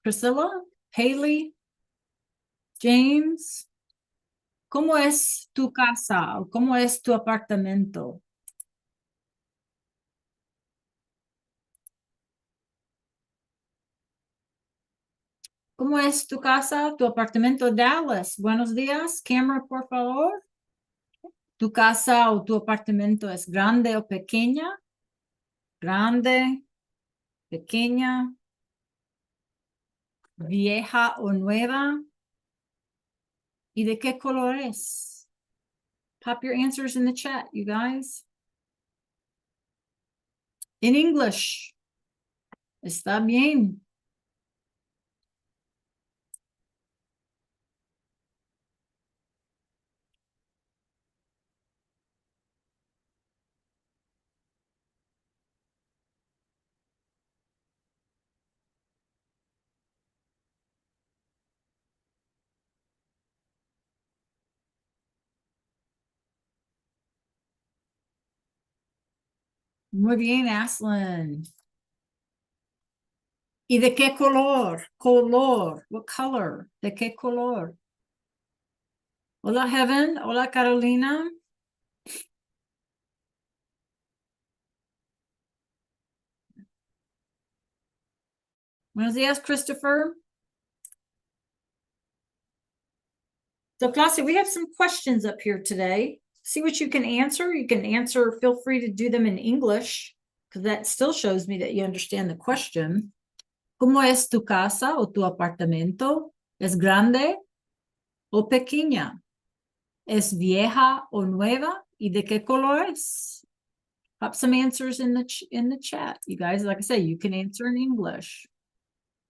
Priscilla, Haley, James. ¿Cómo es tu casa o cómo es tu apartamento? ¿Cómo es tu casa, tu apartamento, Dallas? Buenos días, cámara, por favor. ¿Tu casa o tu apartamento es grande o pequeña? Grande, pequeña, vieja o nueva? ¿Y de qué color es? Pop your answers in the chat, you guys. In English. Está bien. Muy bien, Aslan. ¿Y de qué color? Color. What color? ¿De qué color? Hola, Heaven. Hola, Carolina. Buenos días, Christopher. So, class, we have some questions up here today. See what you can answer. You can answer, feel free to do them in English, because that still shows me that you understand the question. ¿Cómo es tu casa o tu apartamento? ¿Es grande o pequeña? ¿Es vieja o nueva? ¿Y de qué color es? Pop some answers in the chat. You guys, like I say, you can answer in English.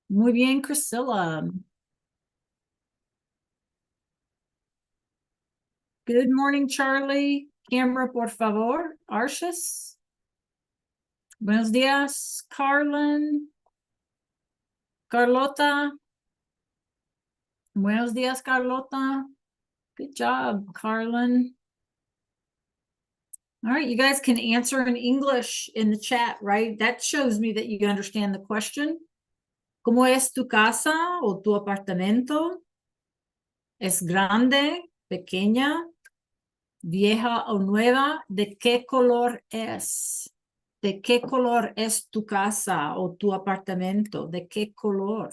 Muy bien, Priscilla. Good morning, Charlie. Camera, por favor. Arshis. Buenos días, Carlin. Carlota. Buenos días, Carlota. Good job, Carlin. All right, you guys can answer in English in the chat, right? That shows me that you understand the question. ¿Cómo es tu casa o tu apartamento? ¿Es grande, pequeña, vieja o nueva? ¿De qué color es? ¿De qué color es tu casa o tu apartamento? ¿De qué color?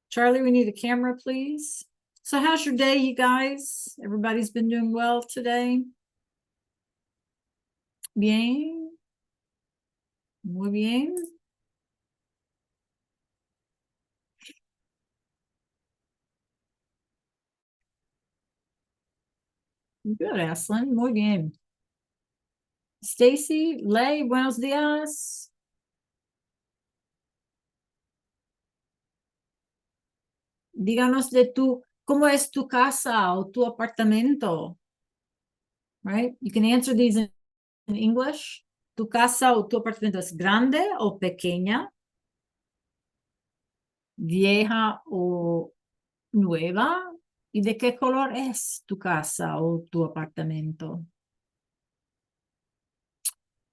Charlie, we need a camera, please. So how's your day, you guys? Everybody's been doing well today? Bien. Muy bien. Good, Aslan. Muy bien. Stacy, Ley, buenos días. Díganos de tu, ¿cómo es tu casa o tu apartamento? Right? You can answer these in English. ¿Tu casa o tu apartamento es grande o pequeña? ¿Vieja o nueva? ¿Y de qué color es tu casa o tu apartamento?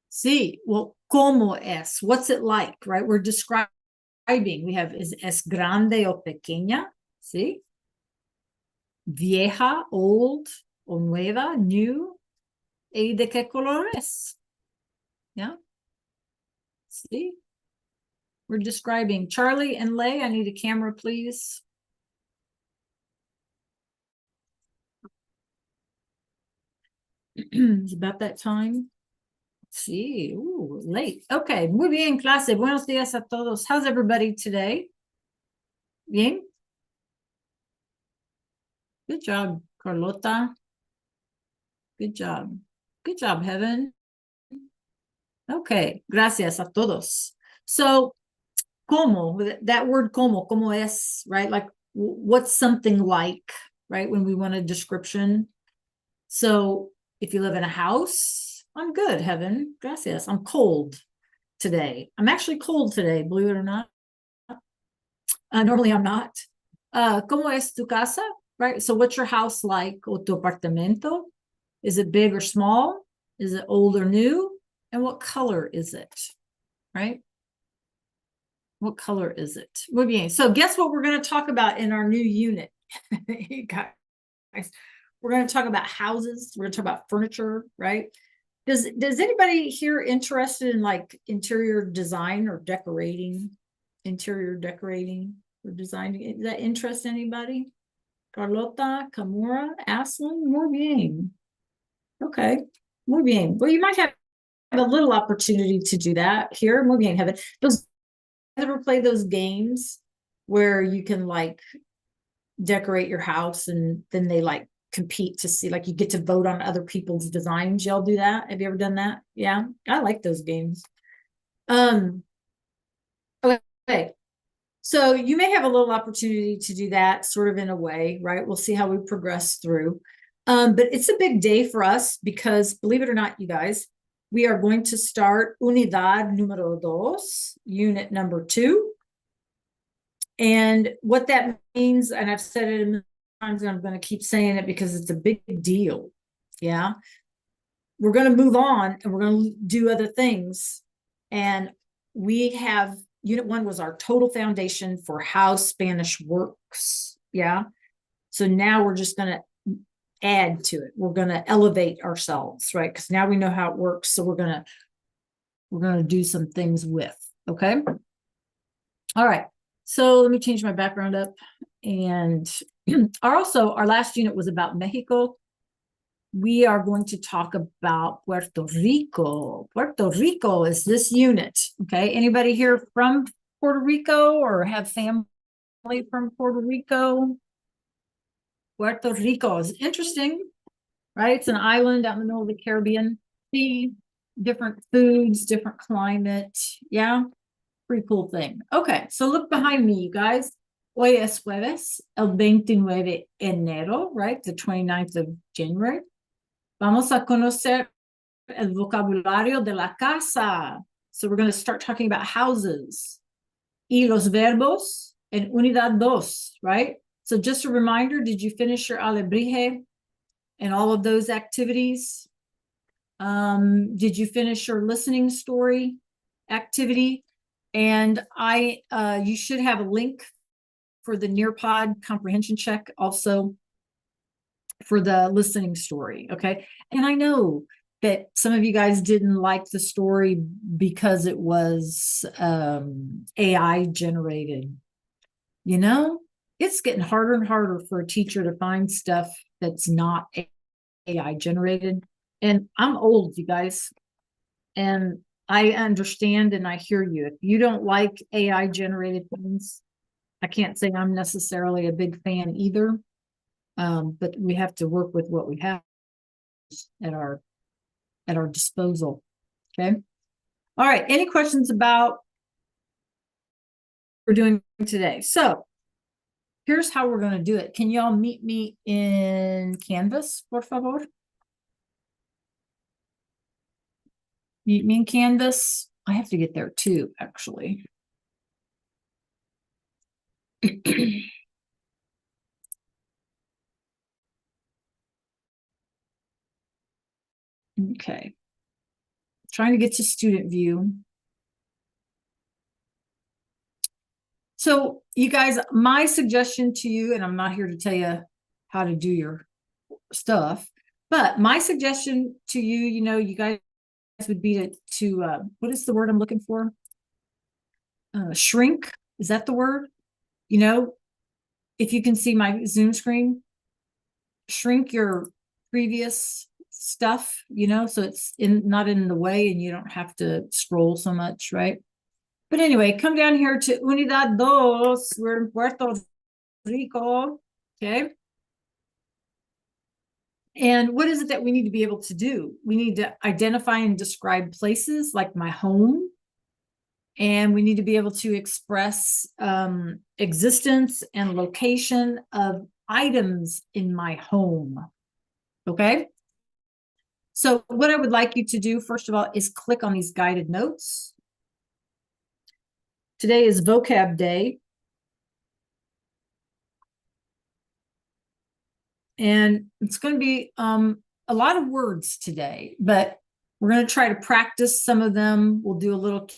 Sí, well, ¿cómo es? What's it like, right? We're describing. We have es grande o pequeña, ¿sí? Vieja, old o nueva, new. ¿Y de qué color es? Yeah. See? We're describing. Charlie and Lay, I need a camera, please. It's about that time. Sí, late. Okay, muy bien, clase. Buenos días a todos. How's everybody today? Bien? Good job, Carlota. Good job. Good job, Heaven. Okay, gracias a todos. So, como, that word como es, right? Like, what's something like, right? When we want a description. So, if you live in a house, I'm good, Heaven. Gracias. I'm cold today. I'm actually cold today, believe it or not. Normally I'm not. ¿Cómo es tu casa? Right? So, what's your house like? O tu apartamento? Is it big or small? Is it old or new? And what color is it? Right? What color is it? Muy bien. So guess what we're going to talk about in our new unit? You guys, we're going to talk about houses. We're going to talk about furniture, right? Does anybody here interested in like interior design or decorating, interior decorating or designing? Does that interest anybody? Carlota, Camora, Aslan, muy bien. Okay, muy bien. Well, you might have a little opportunity to do that here. Muy bien, Heaven. Those ever play those games where you can like decorate your house and then they like compete to see, like you get to vote on other people's designs? Y'all do that? Have you ever done that? Yeah, I like those games. Okay, so you may have a little opportunity to do that sort of in a way, right? We'll see how we progress through. But it's a big day for us because, believe it or not, you guys, we are going to start unidad número dos, unit number 2. And what that means, and I've said it a million times, and I'm going to keep saying it because it's a big deal. Yeah. We're going to move on and we're going to do other things. And we have unit 1 was our total foundation for how Spanish works. Yeah. So now we're just going to add to it. We're going to elevate ourselves, right? Because now we know how it works. So we're going to do some things with. Okay. All right. So let me change my background up. And our last unit was about Mexico. We are going to talk about Puerto Rico. Puerto Rico is this unit. Okay. Anybody here from Puerto Rico or have family from Puerto Rico? Puerto Rico is interesting, right? It's an island out in the middle of the Caribbean Sea, different foods, different climate. Yeah. Pretty cool thing. Okay, so look behind me, you guys. Hoy es jueves, el 29 enero, right? The 29th of January. Vamos a conocer el vocabulario de la casa. So we're going to start talking about houses. Y los verbos en unidad dos, right? So just a reminder, did you finish your alebrije and all of those activities? Did you finish your listening story activity? And you should have a link for the Nearpod comprehension check, also for the listening story. Okay. And I know that some of you guys didn't like the story because it was AI generated. You know, it's getting harder and harder for a teacher to find stuff that's not AI generated. And I'm old, you guys. And I understand and I hear you. If you don't like AI generated things, I can't say I'm necessarily a big fan either. But we have to work with what we have at our disposal. Okay. All right. Any questions about what we're doing today? So here's how we're going to do it. Can y'all meet me in Canvas, por favor? Meet me in Canvas. I have to get there too, actually. Okay. Trying to get to student view. So you guys, my suggestion to you, and I'm not here to tell you how to do your stuff, but my suggestion to you, you guys would be to what is the word I'm looking for? Shrink. Is that the word? If you can see my Zoom screen, shrink your previous stuff, so it's not in the way and you don't have to scroll so much, right? But anyway, come down here to Unidad Dos. We're in Puerto Rico, okay? And what is it that we need to be able to do? We need to identify and describe places like my home. And we need to be able to express existence and location of items in my home, okay? So what I would like you to do, first of all, is click on these guided notes. Today is vocab day. And it's going to be a lot of words today, but we're going to try to practice some of them. We'll do a little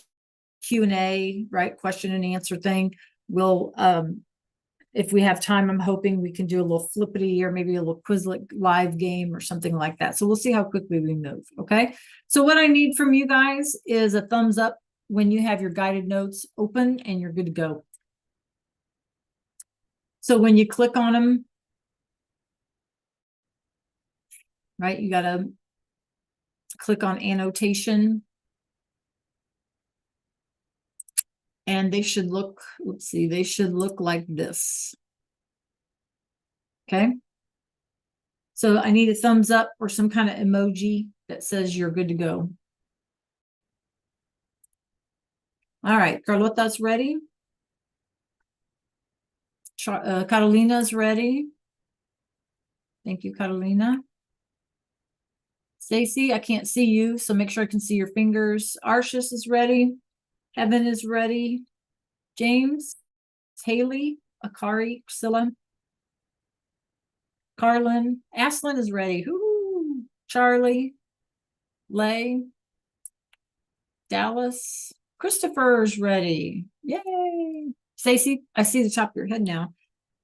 Q&A, right? Question and answer thing. We'll, if we have time, I'm hoping we can do a little flippity or maybe a little Quizlet live game or something like that. So we'll see how quickly we move. Okay. So what I need from you guys is a thumbs up when you have your guided notes open and you're good to go. So when you click on them, right, you got to click on annotation. And they should look, let's see, they should look like this. Okay. So I need a thumbs up or some kind of emoji that says you're good to go. All right, Carlota's ready. Carolina's ready. Thank you, Carolina. Stacy, I can't see you, so make sure I can see your fingers. Arshis is ready. Evan is ready. James, Haley, Akari, Priscilla, Carlin, Aslan is ready. Woo! Charlie, Lay, Dallas, Christopher's ready. Yay! Stacy, I see the top of your head now.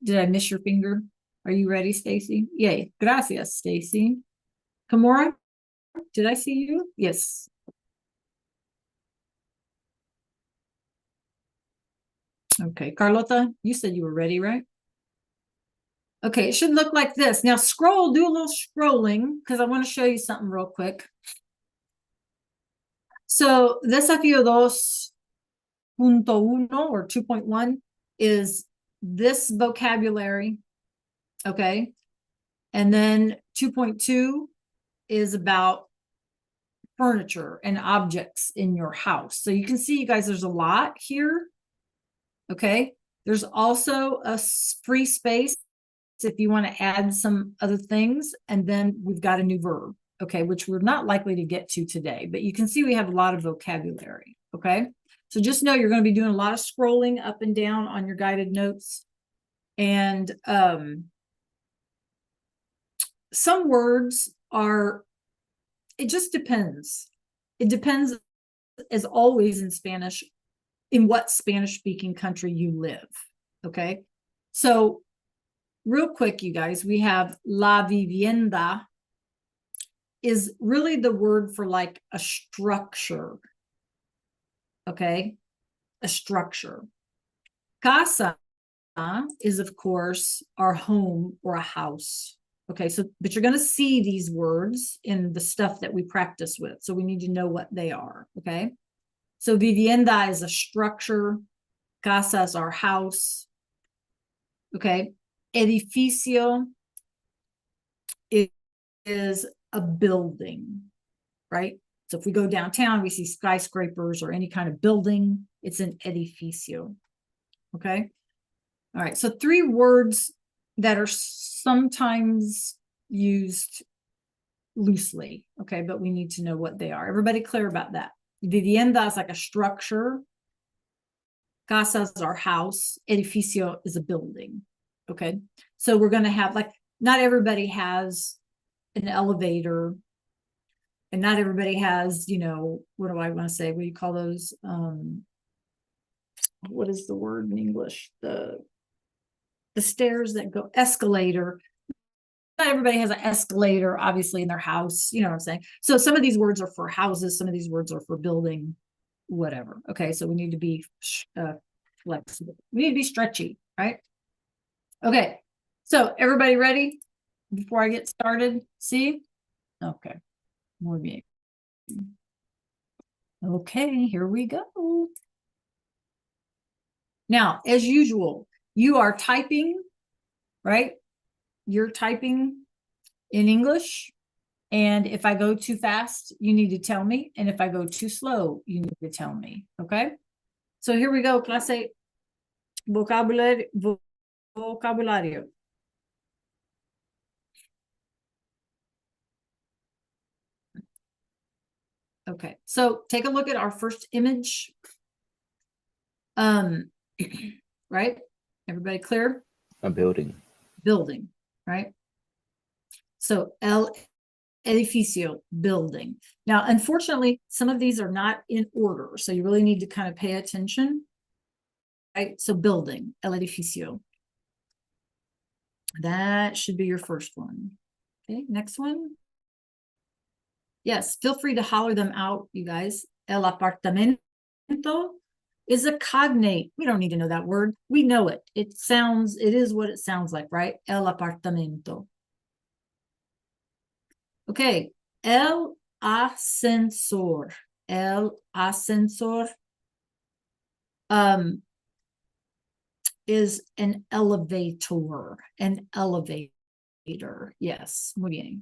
Did I miss your finger? Are you ready, Stacy? Yay. Gracias, Stacy. Kamora, did I see you? Yes. Okay, Carlota, you said you were ready, right? Okay, it should look like this. Now scroll, do a little scrolling because I want to show you something real quick. So desafío 2.1 or 2.1 is this vocabulary, okay? And then 2.2 is about furniture and objects in your house. So you can see, you guys, there's a lot here, okay? There's also a free space if you want to add some other things, and then we've got a new verb, okay, which we're not likely to get to today, but you can see we have a lot of vocabulary, okay? So just know you're going to be doing a lot of scrolling up and down on your guided notes, and some words are, it just depends. It depends, as always in Spanish, in what Spanish-speaking country you live, okay? So real quick, you guys, we have la vivienda is really the word for like a structure, okay? A structure. Casa is, of course, our home or a house, okay? So, but you're going to see these words in the stuff that we practice with, so we need to know what they are, okay? So vivienda is a structure. Casa is our house, okay? Edificio is a building, right? So if we go downtown, we see skyscrapers or any kind of building, it's an edificio, okay? All right, so 3 words that are sometimes used loosely, okay, but we need to know what they are. Everybody clear about that? Vivienda is like a structure. Casa is our house. Edificio is a building, okay? So we're going to have, like, not everybody has an elevator, and not everybody has, you know, what do I want to say? What do you call those? What is the word in English? The stairs that go, escalator. Not everybody has an escalator, obviously, in their house. You know what I'm saying? So some of these words are for houses. Some of these words are for building, whatever. Okay, so we need to be flexible. We need to be stretchy, right? Okay, so everybody ready before I get started? See? Okay, muy bien. Okay, here we go. Now, as usual, you are typing, right? You're typing in English. And if I go too fast, you need to tell me. And if I go too slow, you need to tell me. Okay? So here we go. Clase vocabulario. Okay, so take a look at our first image. Right? Everybody clear? A building. Building, right? So edificio, building. Now, unfortunately, some of these are not in order, so you really need to kind of pay attention. Right, so building, el edificio. That should be your first one. Okay, next one. Yes, feel free to holler them out, you guys. El apartamento is a cognate. We don't need to know that word. We know it. It is what it sounds like, right? El apartamento. Okay, el ascensor. El ascensor is an elevator. An elevator. Yes, muy bien.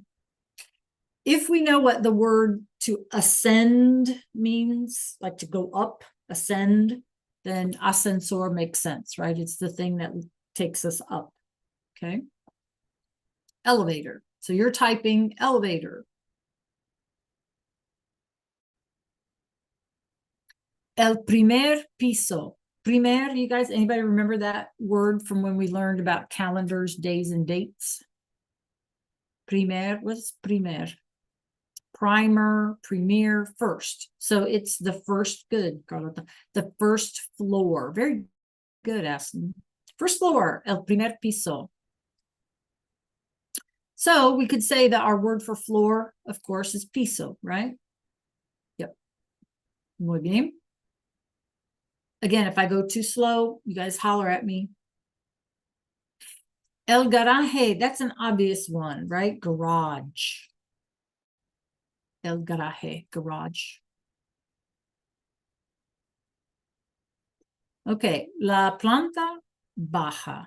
If we know what the word to ascend means, like to go up, ascend, then ascensor makes sense, right? It's the thing that takes us up. Okay. Elevator. So you're typing elevator. El primer piso. Primer, you guys, anybody remember that word from when we learned about calendars, days, and dates? Primer was primer. Primer, premier, first. So it's the first, good, Carlota. The first floor. Very good, Aston. First floor, el primer piso. So we could say that our word for floor, of course, is piso, right? Yep. Muy bien. Again, if I go too slow, you guys holler at me. El garaje, that's an obvious one, right? Garage. El garaje, garage. Okay, la planta baja.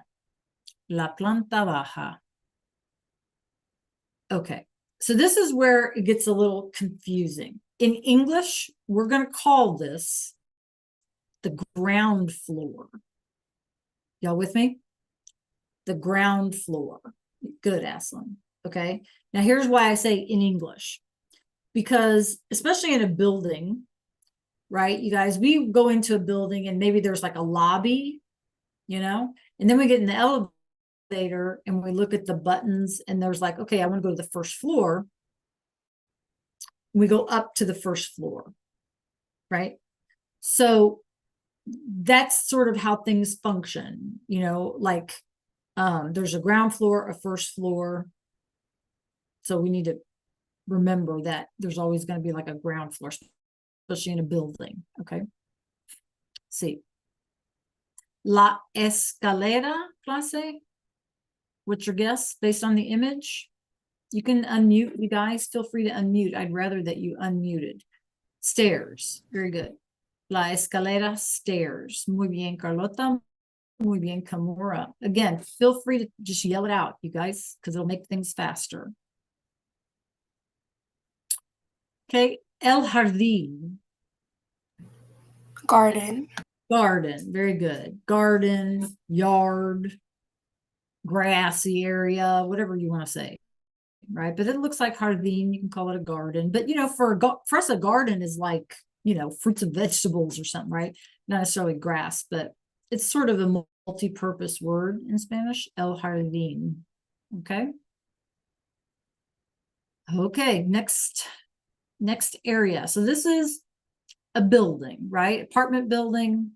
La planta baja. Okay, so this is where it gets a little confusing. In English, we're going to call this the ground floor. Y'all with me? The ground floor. Good, Aslan. Okay, now here's why I say in English. Because especially in a building, right, you guys, we go into a building and maybe there's like a lobby, you know, and then we get in the elevator and we look at the buttons and there's like, okay, I want to go to the first floor. We go up to the first floor, right? So that's sort of how things function, you know, like there's a ground floor, a first floor. So we need to remember that there's always going to be like a ground floor, especially in a building. Okay. See. La escalera, clase. What's your guess based on the image? You can unmute, you guys. Feel free to unmute. I'd rather that you unmuted. Stairs. Very good. La escalera, stairs. Muy bien, Carlota. Muy bien, Kamura. Again, feel free to just yell it out, you guys, because it'll make things faster. Okay, el jardín. Garden. Garden, very good. Garden, yard, grassy area, whatever you want to say, right? But it looks like jardín, you can call it a garden. But, you know, for us, a garden is like, you know, fruits and vegetables or something, right? Not necessarily grass, but it's sort of a multi-purpose word in Spanish, el jardín, okay? Okay, next area. So this is a building, right? Apartment building,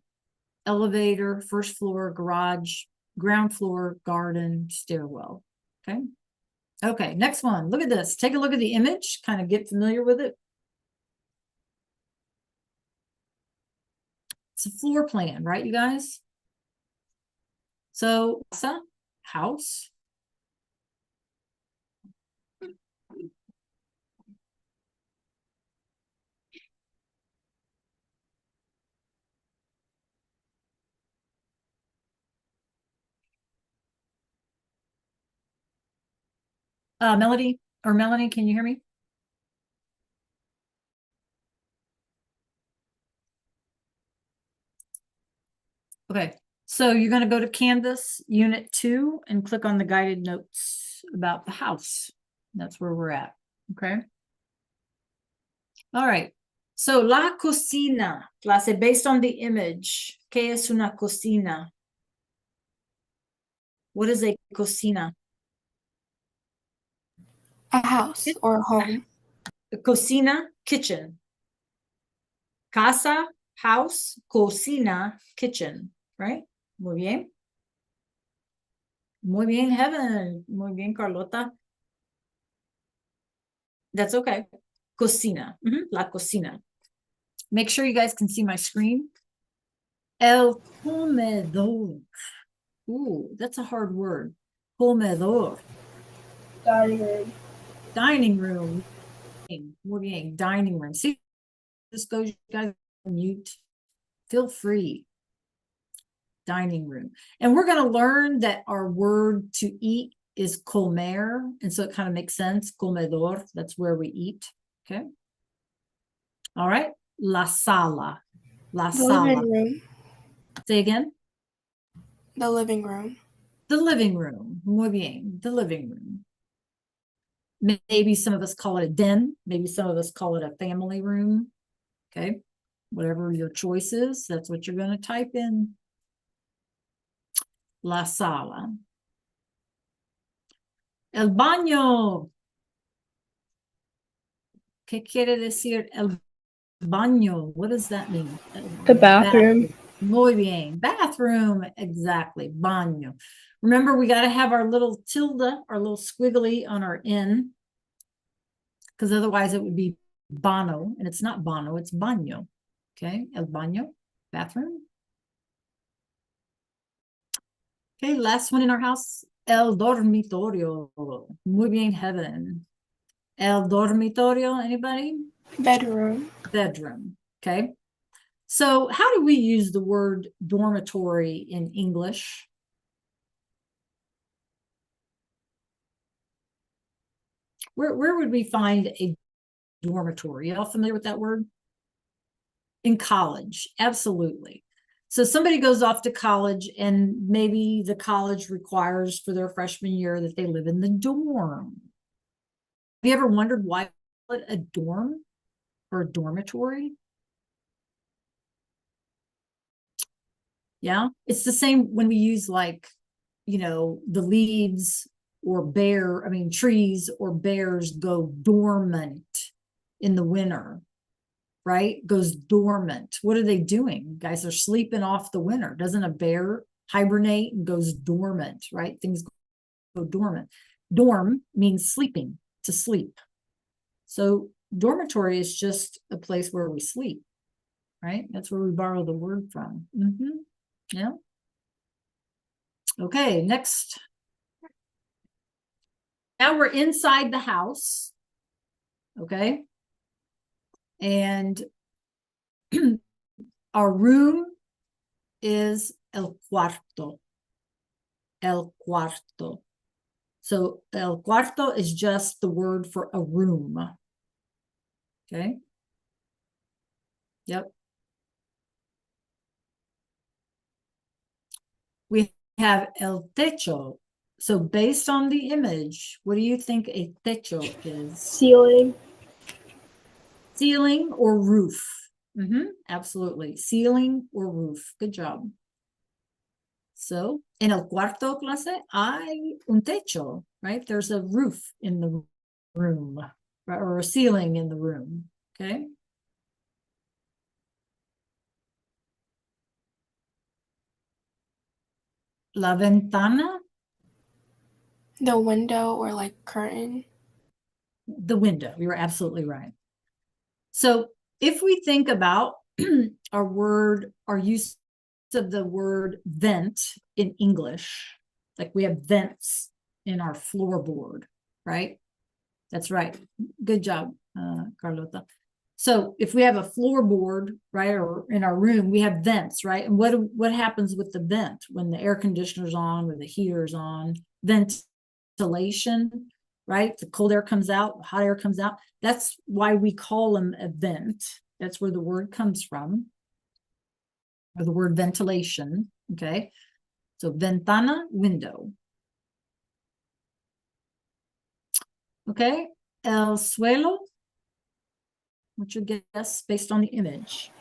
elevator, first floor, garage, ground floor, garden, stairwell. Okay. Okay, next one. Look at this. Take a look at the image, kind of get familiar with it. It's a floor plan, right, you guys? So, house. Melody or Melanie, can you hear me? Okay, so you're going to go to Canvas Unit 2 and click on the guided notes about the house. That's where we're at, okay? All right, so la cocina, clase, based on the image, ¿qué es una cocina? What is a cocina? A house or a home. Cocina, kitchen. Casa, house. Cocina, kitchen. Right? Muy bien. Muy bien, Heaven. Muy bien, Carlota. That's okay. Cocina. La cocina. Make sure you guys can see my screen. El comedor. Ooh, that's a hard word. Comedor. Dining room. Dining room. Muy bien. Dining room. See, this goes, you guys on mute. Feel free. Dining room. And we're going to learn that our word to eat is comer. And so it kind of makes sense. Comedor. That's where we eat. Okay. All right. La sala. La The sala. living room. Say again. The living room. The living room. Muy bien. The living room. Maybe some of us call it a den. Maybe some of us call it a family room. Okay. Whatever your choice is, that's what you're going to type in. La sala. El baño. ¿Qué quiere decir el baño? What does that mean? The bathroom. Muy bien. Bathroom. Exactly. Baño. Remember, we got to have our little tilde, our little squiggly on our N, because otherwise it would be bano, and it's not bano, it's baño. Okay. El baño. Bathroom. Okay. Last one in our house. El dormitorio. Muy bien, Heaven. El dormitorio. Anybody? Bedroom. Bedroom. Okay. So how do we use the word dormitory in English? Where would we find a dormitory? Y'all familiar with that word? In college, absolutely. So somebody goes off to college and maybe the college requires for their freshman year that they live in the dorm. Have you ever wondered why a dorm or a dormitory? Yeah, it's the same when we use like, the leaves or trees or bears go dormant in the winter, right? Goes dormant. What are they doing? Guys are sleeping off the winter. Doesn't a bear hibernate and goes dormant, right? Things go dormant. Dorm means sleeping, to sleep. So dormitory is just a place where we sleep, right? That's where we borrow the word from. Yeah. Okay, next. Now we're inside the house. Okay. And our room is el cuarto. El cuarto. So el cuarto is just the word for a room. Okay. Yep. We have el techo. So based on the image, what do you think a techo is? Ceiling. Ceiling or roof? Absolutely. Ceiling or roof. Good job. So en el cuarto clase hay un techo, right? There's a roof in the room, right? Or a ceiling in the room. Okay. La ventana. The window or like curtain. The window. You were absolutely right. So if we think about our use of the word vent in English, like we have vents in our floorboard, right? That's right. Good job, Carlota. So if we have a floorboard, right, or in our room, we have vents, right? And what happens with the vent when the air conditioner's on or the heater's on? Ventilation, right? The cold air comes out, the hot air comes out. That's why we call them a vent. That's where the word comes from, or the word ventilation. Okay. So ventana, window. Okay. El suelo. What's your guess based on the image?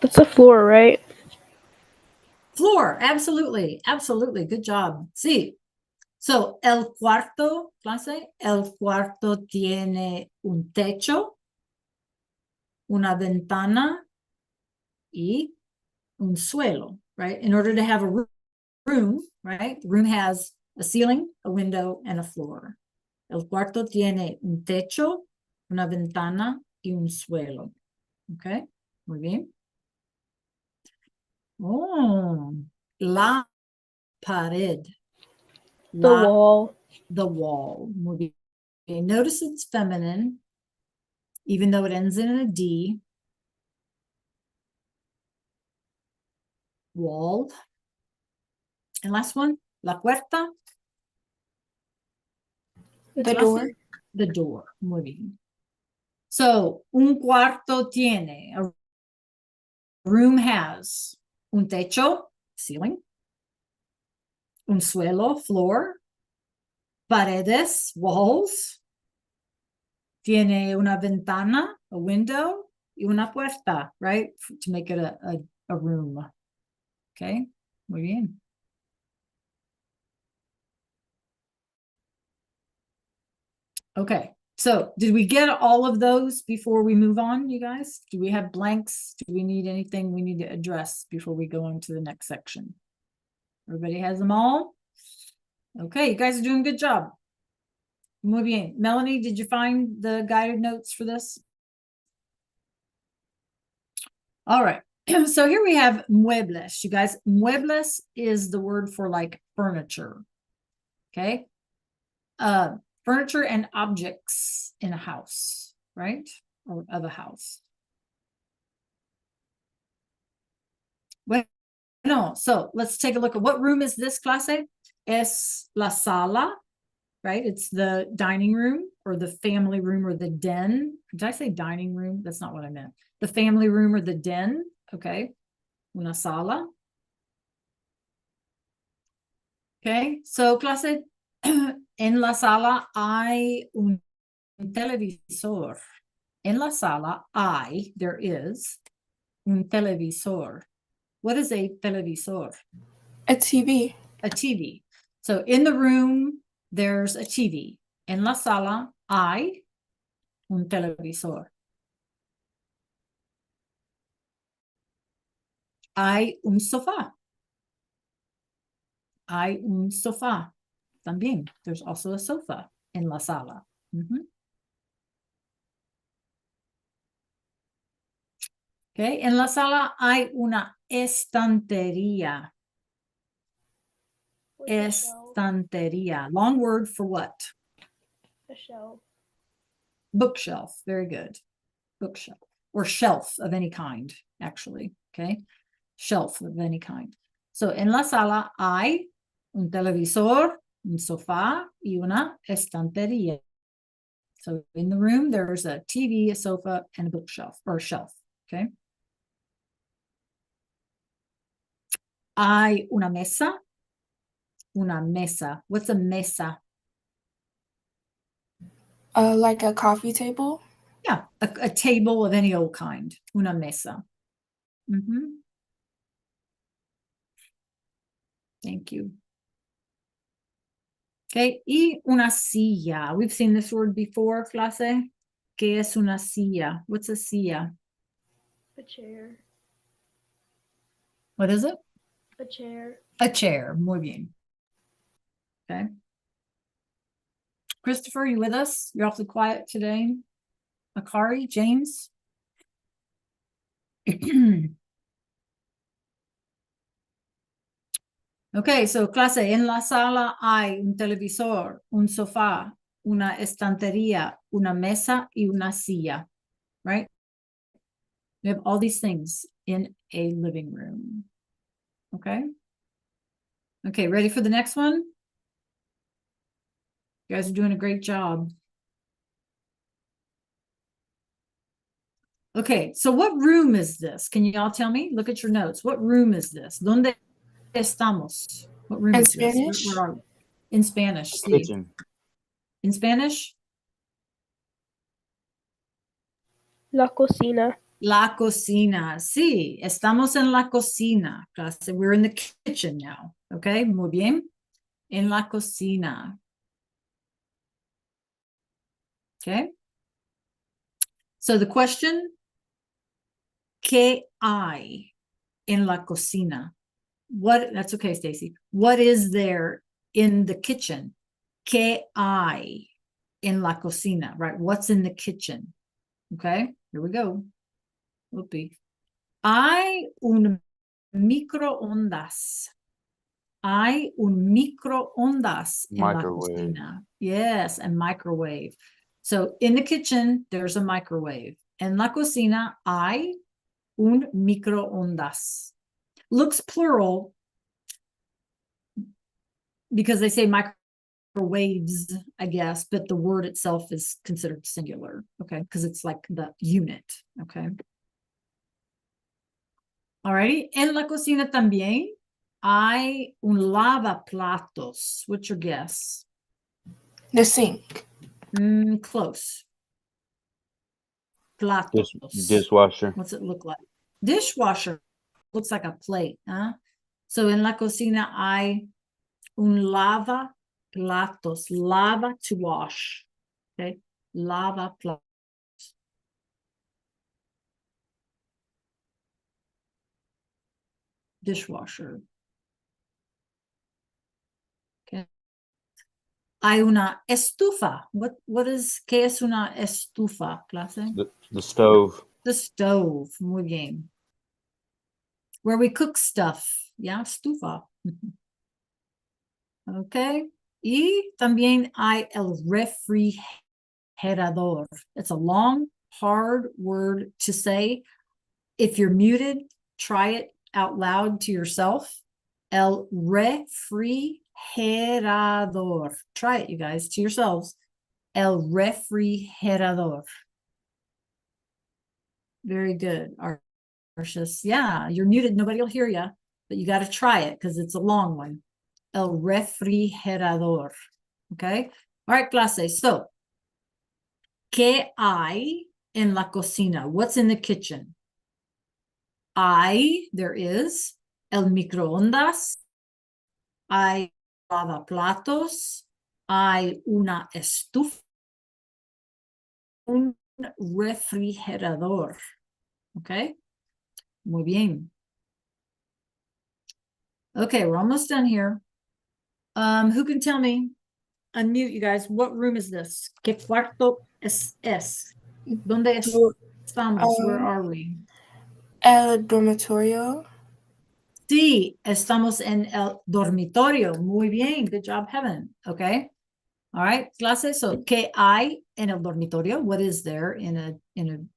That's the floor, right? Floor. Absolutely. Absolutely. Good job. See. So, el cuarto, clase, el cuarto tiene un techo, una ventana y un suelo, right? In order to have a room, right? The room has a ceiling, a window, and a floor. El cuarto tiene un techo, una ventana y un suelo. Okay, muy bien. Oh, la pared. The wall. The wall. Muy bien. Okay, notice it's feminine, even though it ends in a D. Wall. And last one, la puerta. The door. The door. Muy bien. So, un cuarto tiene, a room has un techo, ceiling, un suelo, floor, paredes, walls, tiene una ventana, a window, y una puerta, right? To make it a room. Okay, muy bien. Okay, so did we get all of those before we move on, you guys? Do we have blanks? Do we need anything we need to address before we go on to the next section? Everybody has them all? Okay, you guys are doing a good job. Muy bien. Melanie, did you find the guided notes for this? All right. So here we have muebles, you guys. Muebles is the word for like furniture. Okay. Furniture and objects in a house, right? Or of a house. Bueno, so let's take a look at what room is this, clase? Es la sala, right? It's the dining room or the family room or the den. Did I say dining room? That's not what I meant. The family room or the den, okay? Una sala. Okay, so clase, en la sala hay un televisor. En la sala there is un televisor. What is a televisor? A TV. A TV. So in the room, there's a TV. En la sala hay un televisor. Hay un sofá. Hay un sofá. También, there's also a sofa in la sala. Okay, en la sala hay una estantería. Estantería. Long word for what? A shelf. Bookshelf. Very good. Bookshelf. Or shelf of any kind, actually. Okay. Shelf of any kind. So en la sala hay un televisor, un sofá y una estantería. So in the room, there's a TV, a sofa, and a bookshelf or a shelf. Okay. Hay una mesa. Una mesa. What's a mesa? Like a coffee table. Yeah, a table of any old kind. Una mesa. Thank you. Okay, y una silla. We've seen this word before, clase. ¿Qué es una silla? What's a silla? A chair. What is it? A chair. A chair. Muy bien. Okay. Christopher, you with us? You're awfully quiet today. Akari, James? Okay, so clase, en la sala hay un televisor, un sofá, una estantería, una mesa y una silla, right? We have all these things in a living room. Okay. Okay, ready for the next one? You guys are doing a great job. Okay, so what room is this? Can you all tell me? Look at your notes. What room is this? ¿Dónde estamos? What room In is this? Spanish? Where are we? In Spanish. Sí. Kitchen. In Spanish? La cocina. La cocina. Sí, estamos en la cocina. Clase. We're in the kitchen now. Okay, muy bien. En la cocina. Okay. So the question, ¿qué hay en la cocina? What, that's okay, Stacy. What is there in the kitchen? ¿Qué hay en la cocina? Right? What's in the kitchen? Okay, here we go. Whoopee. Hay un microondas. Hay un microondas en la Microwave. cocina. Yes, a microwave. So in the kitchen, there's a microwave. En la cocina hay un microondas. Looks plural because they say microwaves, I guess, but the word itself is considered singular, okay? Because it's like the unit, okay? Alrighty, en la cocina también hay un lavaplatos. What's your guess? The sink. Close. Platos. Dishwasher. What's it look like? Dishwasher. Looks like a plate, huh? So en la cocina hay un lavaplatos. Lava to wash. Okay. Lavaplatos. Dishwasher. Okay. Hay una estufa. ¿Qué es una estufa, clase? The stove. The stove. Muy bien. Where we cook stuff. Yeah, estufa. Okay. Y también hay el refrigerador. It's a long, hard word to say. If you're muted, try it out loud to yourself. El refrigerador. Try it, you guys, to yourselves. El refrigerador. Very good, Arcius. Yeah, you're muted. Nobody will hear you, but you got to try it because it's a long one. El refrigerador. Okay. All right, clase. So, ¿qué hay en la cocina? What's in the kitchen? There is el microondas. Hay lavaplatos. Hay una estufa. Un refrigerador. Okay. Muy bien. Okay, we're almost done here. Who can tell me? Unmute, you guys. What room is this? ¿Qué cuarto es? ¿Dónde estamos? Where are we? El dormitorio. Sí, estamos en el dormitorio. Muy bien. Good job, Heaven. Okay. All right, clase. So, ¿qué hay en el dormitorio? What is there in a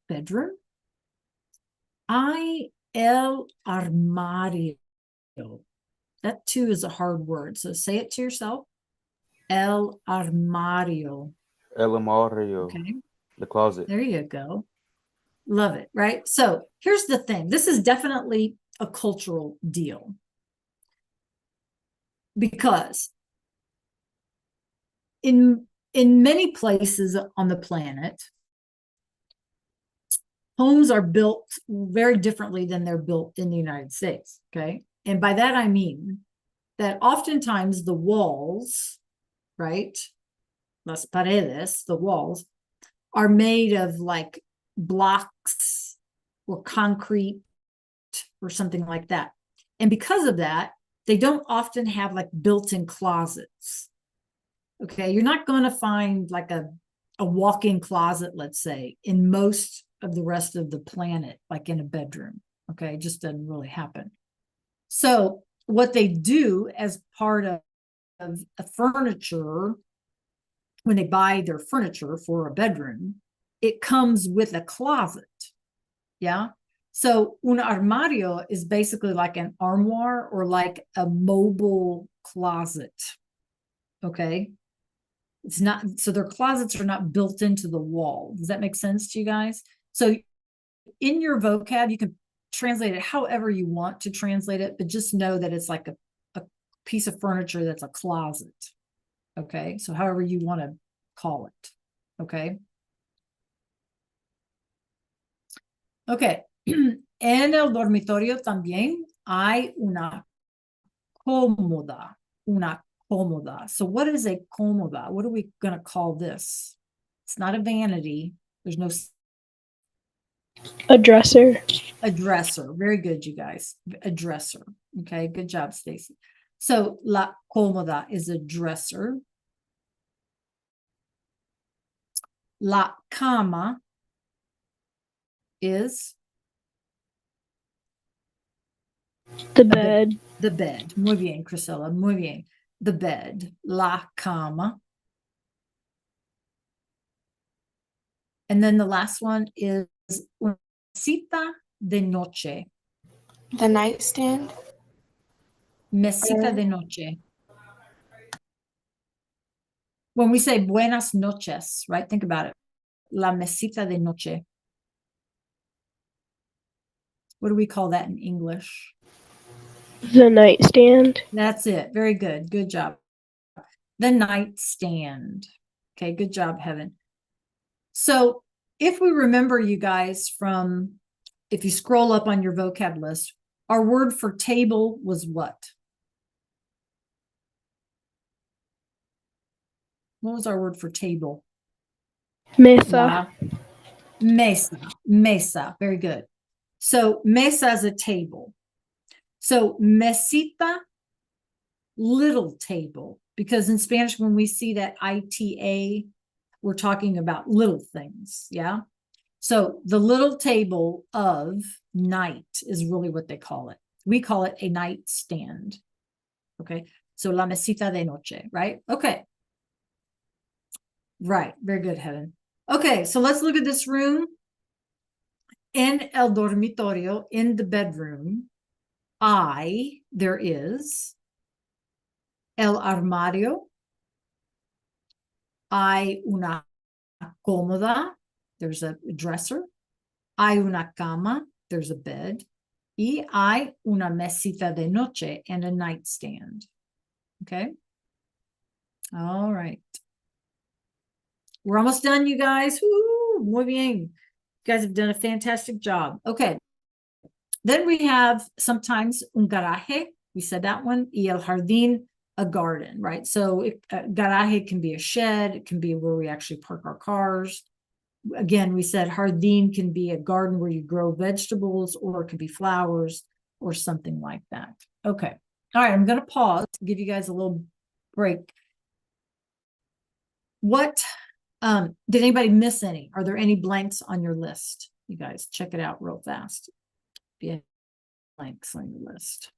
bedroom? Hay el armario. That too is a hard word. So say it to yourself. El armario. El armario. Okay. The closet. There you go. Love it, right? So here's the thing. This is definitely a cultural deal. Because in many places on the planet, homes are built very differently than they're built in the United States, okay? And by that I mean that oftentimes the walls, right? Las paredes, the walls, are made of like blocks or concrete or something like that. And because of that, they don't often have like built-in closets. Okay, you're not going to find like a walk-in closet, let's say, in most of the rest of the planet, like in a bedroom. Okay, it just doesn't really happen. So what they do as part of a furniture, when they buy their furniture for a bedroom, it comes with a closet. Yeah. So un armario is basically like an armoire or like a mobile closet. Okay. It's not, so their closets are not built into the wall. Does that make sense to you guys? So in your vocab, you can translate it however you want to translate it, but just know that it's like a piece of furniture that's a closet. Okay. So however you want to call it. Okay. Okay. En el dormitorio también hay una cómoda. Una cómoda. So what is a cómoda? What are we going to call this? It's not a vanity. There's no A dresser. a dresser. Very good, you guys. A dresser. Okay, good job, Stacy. So la cómoda is a dresser. La cama is The bed. the bed. Muy bien, Priscilla. Muy bien. The bed. La cama. And then the last one is una mesita de noche. The nightstand. Mesita de noche. When we say buenas noches, right? Think about it. La mesita de noche. What do we call that in English? The nightstand. That's it. Very good. Good job. The nightstand. Okay, good job, Heaven. So if we remember, you guys, from if you scroll up on your vocab list, our word for table was what? What was our word for table? Mesa. La mesa. Mesa. Very good. So mesa is a table. So mesita, little table, because in Spanish, when we see that ITA, we're talking about little things. Yeah. So the little table of night is really what they call it. We call it a nightstand. Okay. So la mesita de noche, right? Okay. Right. Very good, Heaven. Okay. So let's look at this room. En el dormitorio, in the bedroom, there is el armario. Hay una cómoda. There's a dresser. Hay una cama. There's a bed. Y hay una mesita de noche and a nightstand. Okay. All right. We're almost done, you guys. Woo, muy bien. You guys have done a fantastic job. Okay. Then we have sometimes un garaje. We said that one. Y el jardín, a garden, right? So garaje can be a shed. It can be where we actually park our cars. Again, we said jardín can be a garden where you grow vegetables, or it could be flowers or something like that. Okay. All right. I'm going to pause, give you guys a little break. What did anybody miss any? Are there any blanks on your list? You guys check it out real fast. Be any blanks on your list.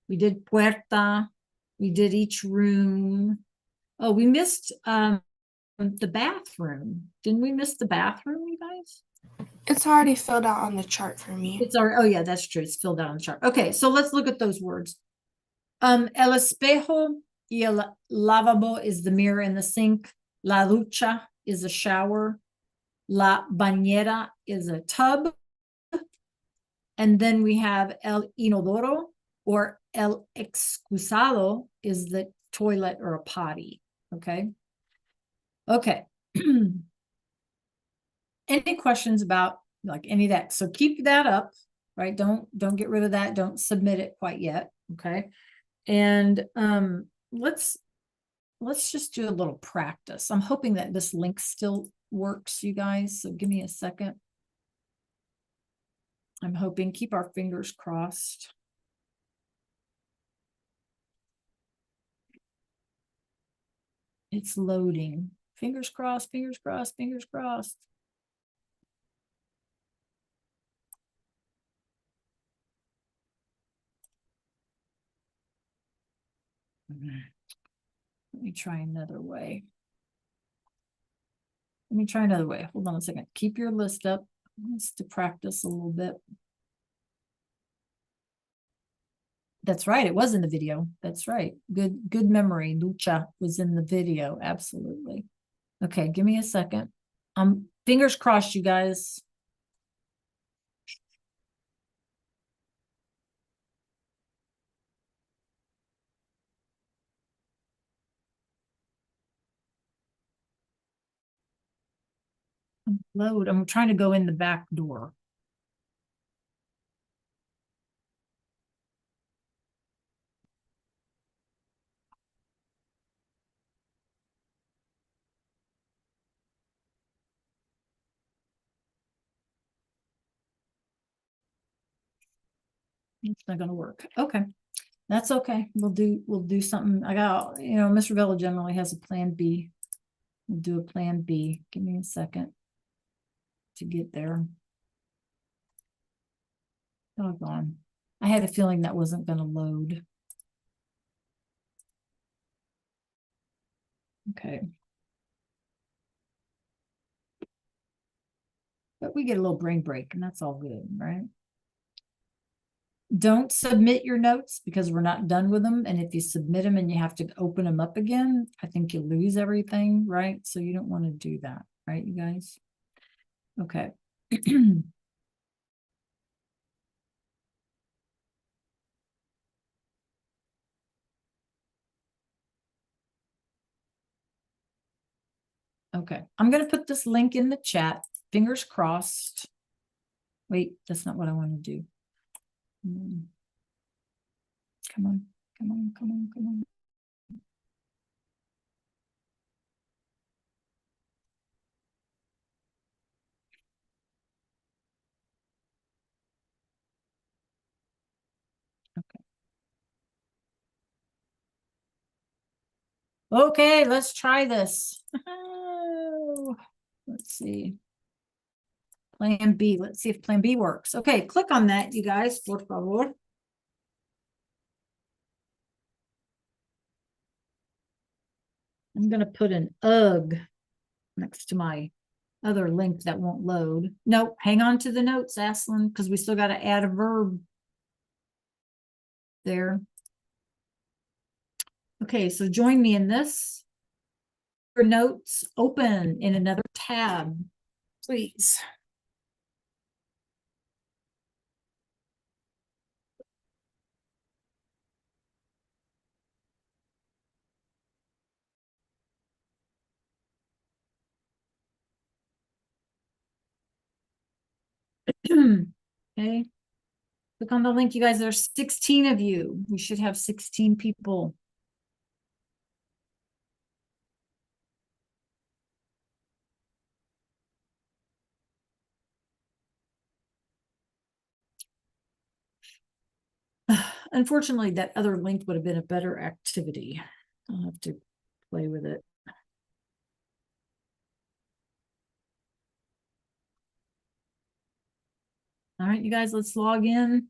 We did puerta. We did each room. Oh, we missed the bathroom. Didn't we miss the bathroom, you guys? It's already filled out on the chart for me. It's our, oh yeah, that's true. It's filled out on the chart. Okay, so let's look at those words. El espejo y el lavabo is the mirror and the sink. La ducha is a shower. La bañera is a tub. And then we have el inodoro, or el excusado is the toilet or a potty. Okay. Okay. Any questions about like any of that? So keep that up, right? Don't get rid of that. Don't submit it quite yet. Okay. And let's just do a little practice. I'm hoping that this link still works, you guys. So give me a second. I'm hoping, keep our fingers crossed. It's loading. Fingers crossed, fingers crossed, fingers crossed. Let me try another way. Let me try another way. Hold on a second. Keep your list up. Just to practice a little bit. That's right. It was in the video. That's right. Good memory. Lucha was in the video. Absolutely. Okay, give me a second. Fingers crossed, you guys. Load. I'm trying to go in the back door. It's not gonna work. Okay. That's okay. We'll do something. I got, Mr. Vella generally has a plan B. We'll do a plan B. Give me a second to get there. Doggone. I had a feeling that wasn't gonna load. Okay. But we get a little brain break and that's all good, right? Don't submit your notes because we're not done with them. And if you submit them and you have to open them up again, I think you lose everything, right? So you don't want to do that, right, you guys? Okay. Okay, I'm going to put this link in the chat. Fingers crossed. Wait, that's not what I want to do. Come on, come on, come on, come on. Okay, let's try this. Let's see. Plan B. Let's see if plan B works. Okay, click on that, you guys, por favor. I'm going to put an UG next to my other link that won't load. Nope, hang on to the notes, Aslan, because we still got to add a verb there. Okay, so join me in this. Your notes open in another tab, please. Okay. Click on the link, you guys. There's 16 of you. We should have 16 people. Unfortunately, that other link would have been a better activity. I'll have to play with it. All right, you guys, let's log in.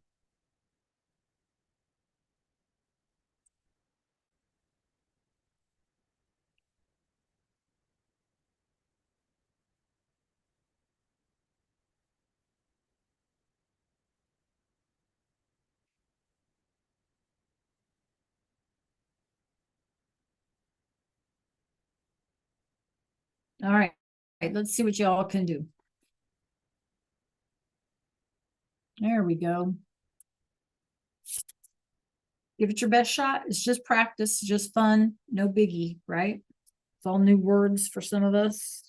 All right, let's see what y'all can do. There we go. Give it your best shot. It's just practice, just fun, no biggie, right? It's all new words for some of us.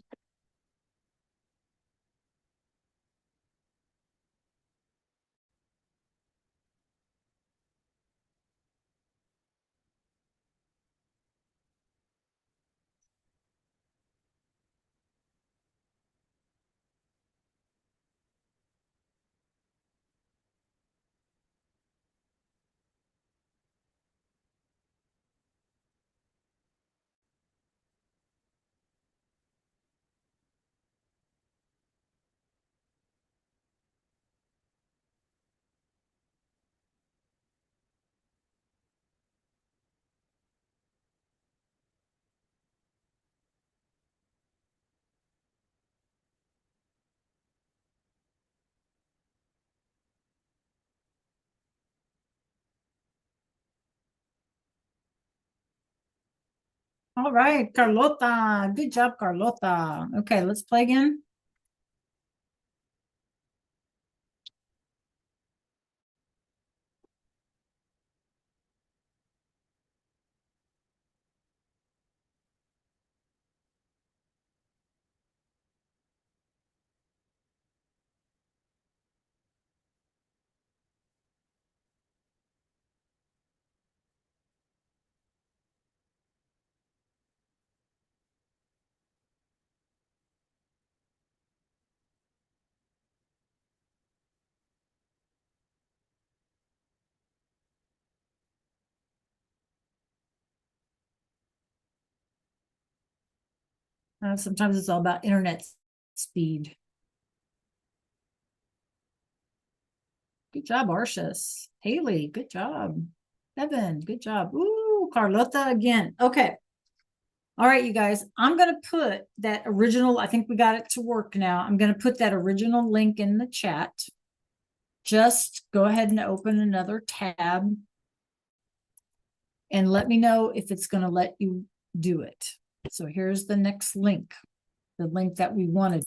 All right, Carlota. Good job, Carlota. Okay, let's play again. Sometimes it's all about internet speed. Good job, Arshus. Haley, good job. Evan, good job. Ooh, Carlota again. Okay. All right, you guys, I'm going to put that original, I think we got it to work now. I'm going to put that original link in the chat. Just go ahead and open another tab and let me know if it's going to let you do it. So here's the next link, the link that we wanted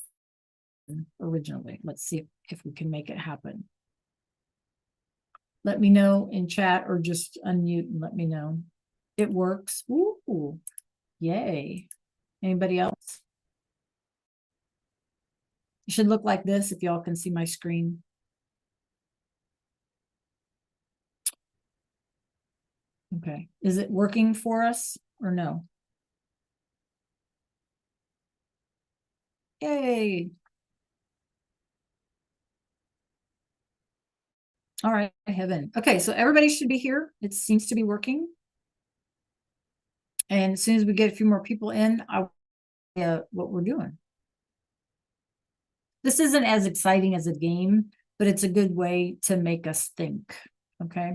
originally. Let's see if we can make it happen. Let me know in chat or just unmute and let me know. It works. Ooh, yay. Anybody else? It should look like this if y'all can see my screen. Okay. Is it working for us or no? Yay. All right, heaven. Okay, so everybody should be here. It seems to be working. And as soon as we get a few more people in, I'll what we're doing. This isn't as exciting as a game, but it's a good way to make us think. Okay.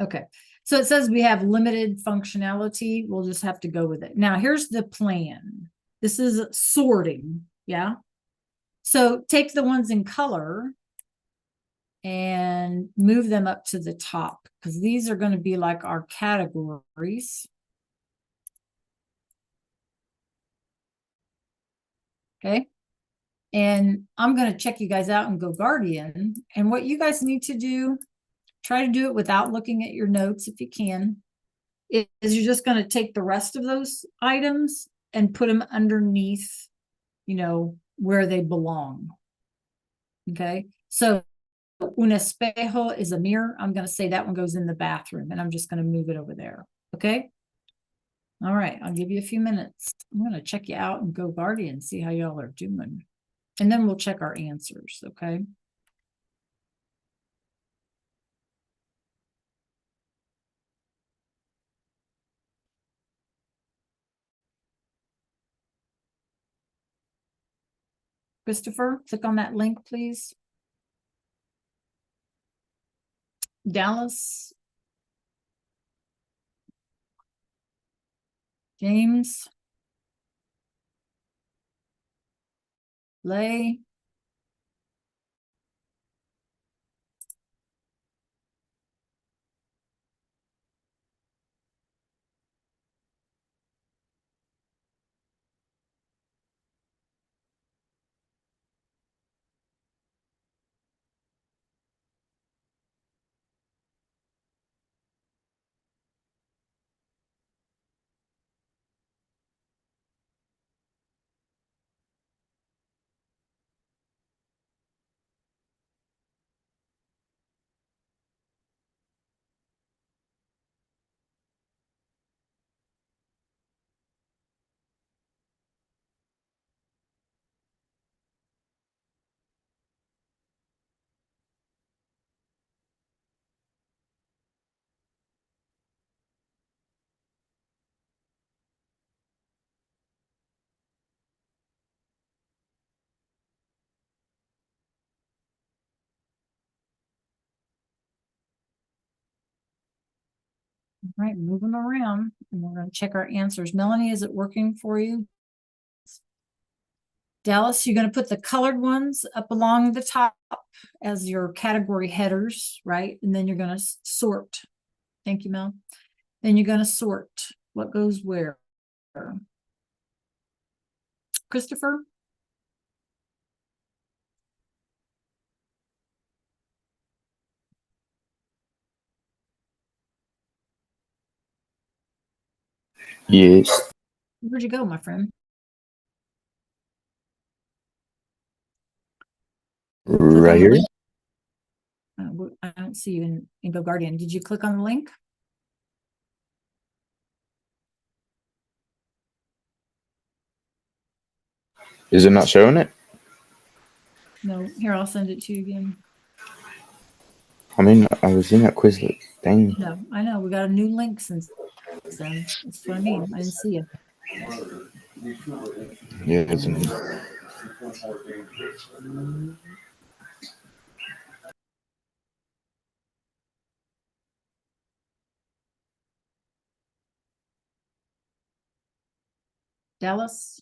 Okay, so it says we have limited functionality. We'll just have to go with it. Now, here's the plan. This is sorting, yeah? So take the ones in color and move them up to the top because these are going to be like our categories. Okay, and I'm going to check you guys out and go Guardian. And what you guys need to do, try to do it without looking at your notes if you can, is you're just going to take the rest of those items and put them underneath, you know, where they belong. Okay, so un espejo is a mirror. I'm going to say that one goes in the bathroom and I'm just going to move it over there. Okay. All right, I'll give you a few minutes. I'm going to check you out and go Guardian, see how y'all are doing. And then we'll check our answers, okay? Christopher, click on that link, please. Dallas. James. Lay. All right, moving around and we're going to check our answers. Melanie, is it working for you? Dallas, you're going to put the colored ones up along the top as your category headers, right? And then you're going to sort. Thank you, Mel. Then you're going to sort what goes where. Christopher? Yes. Where'd you go, my friend? Right here. I don't see you in Go Guardian. Did you click on the link? Is it not showing it? No, here, I'll send it to you again. I mean, I was in that Quizlet thing. No, I know, we got a new link since then. That's what I mean. I didn't see it. Yeah, it's Dallas?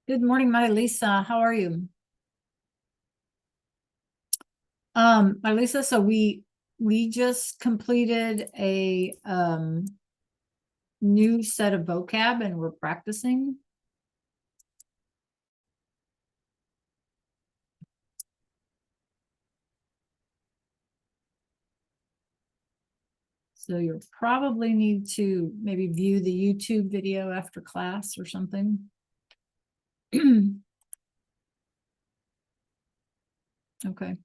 Good morning, Lisa. How are you? Lisa, so we just completed a new set of vocab and we're practicing. So you'll probably need to maybe view the YouTube video after class or something. Okay.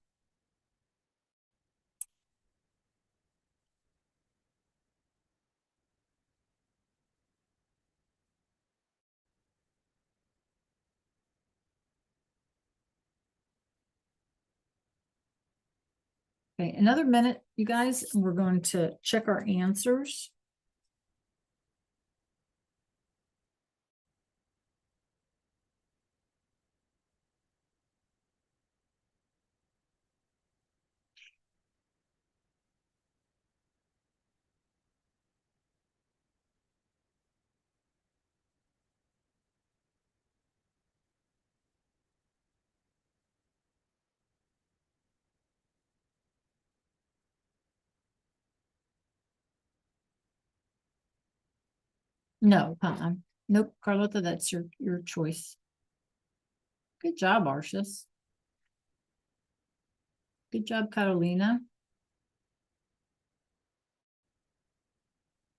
Okay, another minute, you guys, and we're going to check our answers. No, nope, Carlota, that's your choice. Good job, Arshis. Good job, Carolina.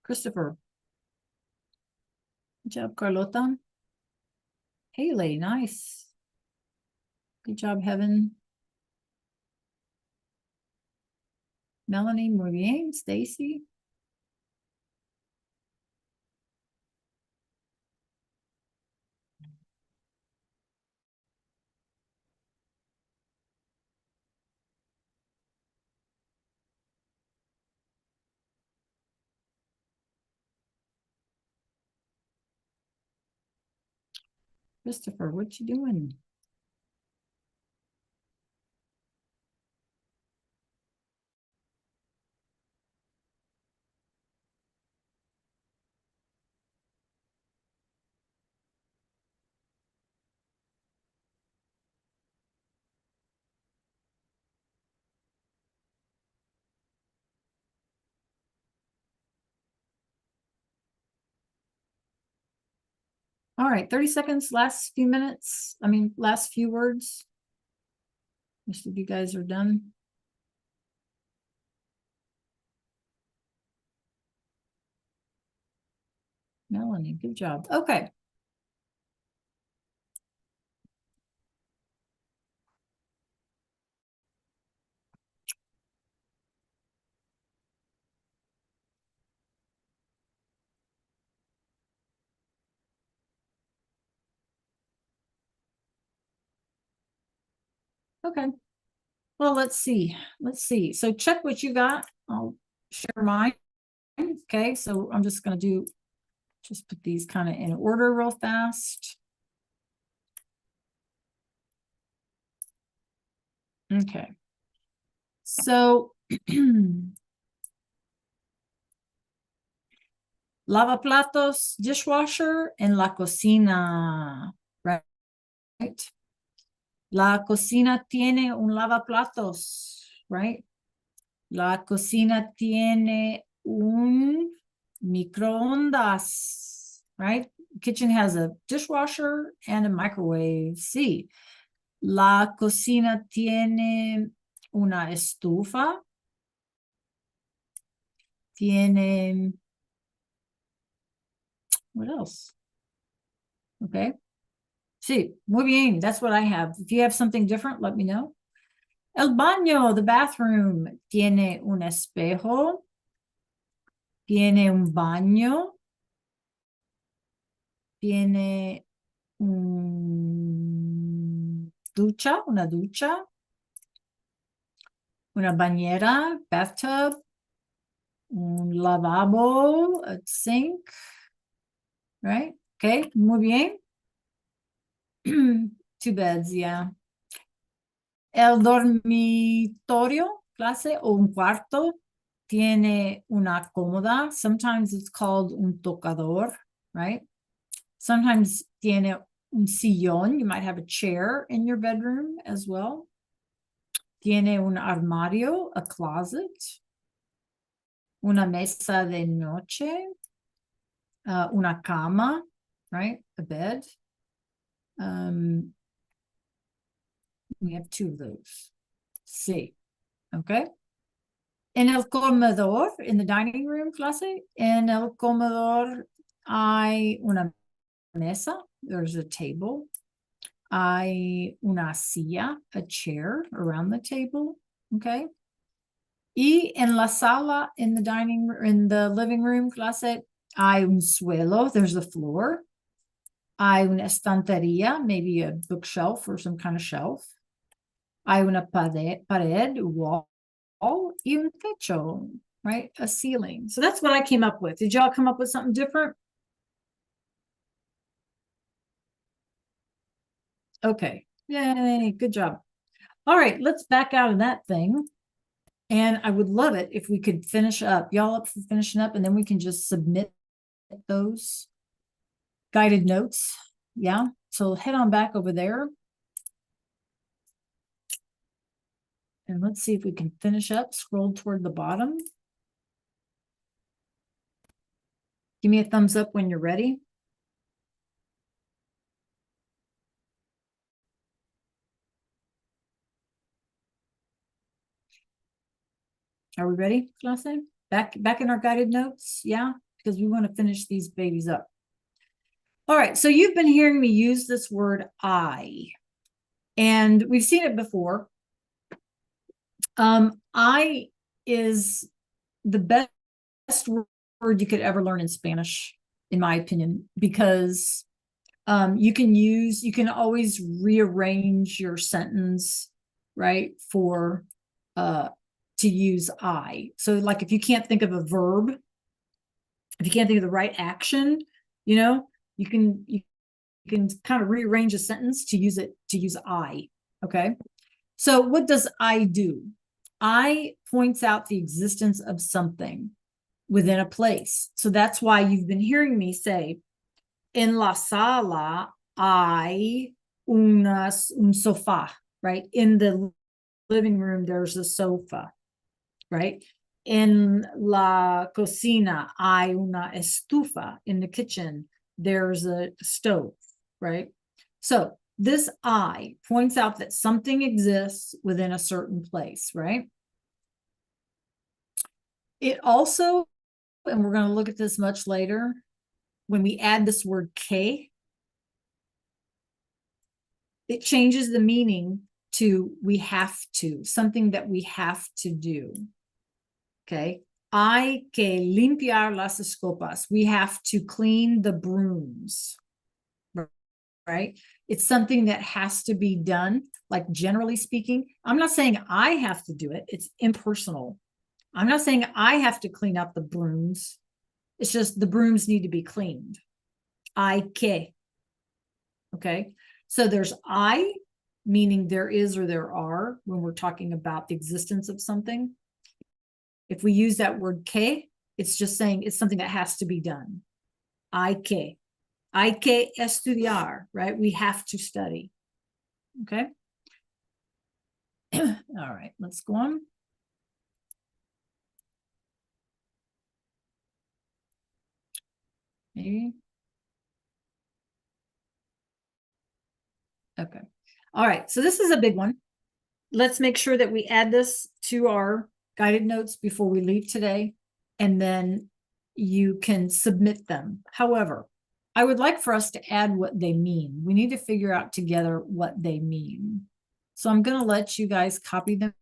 Christopher. Good job, Carlota. Haley, nice. Good job, Heaven. Melanie, muy bien. Stacy. Christopher, what you doing? All right, 30 seconds, last few minutes. I mean, last few words. Most of you guys are done. Melanie, good job. Okay. Okay. Well, let's see. Let's see. So check what you got. I'll share mine. Okay, so I'm just going to just put these kind of in order real fast. Okay. So lavaplatos, dishwasher, and la cocina, right? La cocina tiene un lavaplatos, right? La cocina tiene un microondas, right? Kitchen has a dishwasher and a microwave. Sí. La cocina tiene una estufa. Tiene, what else? Okay. Sí, muy bien. That's what I have. If you have something different, let me know. El baño, the bathroom, tiene un espejo. Tiene un baño. Tiene ducha, una ducha. Una bañera, bathtub. Un lavabo, a sink. Right? Okay, muy bien. Two beds, yeah. El dormitorio, clase, o un cuarto, tiene una cómoda. Sometimes it's called un tocador, right? Sometimes tiene un sillón. You might have a chair in your bedroom as well. Tiene un armario, a closet. Una mesa de noche. Una cama, right? A bed. We have two of those. Sí. Okay. En el comedor, in the dining room, clase, en el comedor hay una mesa, there's a table. Hay una silla, a chair around the table, okay? Y en la sala, in the dining room, in the living room, clase, hay un suelo, there's a floor. Hay una estantería, maybe a bookshelf or some kind of shelf. Hay una pared, wall, y un techo, right? A ceiling. So that's what I came up with. Did y'all come up with something different? Okay. Yay, good job. All right, let's back out of that thing. And I would love it if we could finish up. Y'all up for finishing up, and then we can just submit those guided notes. Yeah. So head on back over there. And let's see if we can finish up. Scroll toward the bottom. Give me a thumbs up when you're ready. Are we ready, clase? Back in our guided notes? Yeah, because we want to finish these babies up. All right, so you've been hearing me use this word I, and we've seen it before. I is the best word you could ever learn in Spanish, in my opinion, because you can always rearrange your sentence, right, for to use I. So like if you can't think of a verb, if you can't think of the right action, you know, you can kind of rearrange a sentence to use I. Okay. So what does I do? I points out the existence of something within a place. So that's why you've been hearing me say, en la sala hay un sofá, right? In the living room, there's a sofa, right? En la cocina hay una estufa. In the kitchen, there's a stove, right? So this I points out that something exists within a certain place, right? It also, and we're going to look at this much later, when we add this word que, it changes the meaning to we have to, something that we have to do. Okay. Hay que limpiar las escopas. We have to clean the brooms. Right? It's something that has to be done, like generally speaking. I'm not saying I have to do it. It's impersonal. I'm not saying I have to clean up the brooms. It's just the brooms need to be cleaned. Hay que. Okay. So there's I, meaning there is or there are, when we're talking about the existence of something. If we use that word que, it's just saying it's something that has to be done. Hay que estudiar, right? We have to study. Okay. All right, let's go on. Maybe. Okay. All right, so this is a big one. Let's make sure that we add this to our guided notes before we leave today. and then you can submit them. However, I would like for us to add what they mean. We need to figure out together what they mean. So I'm going to let you guys copy them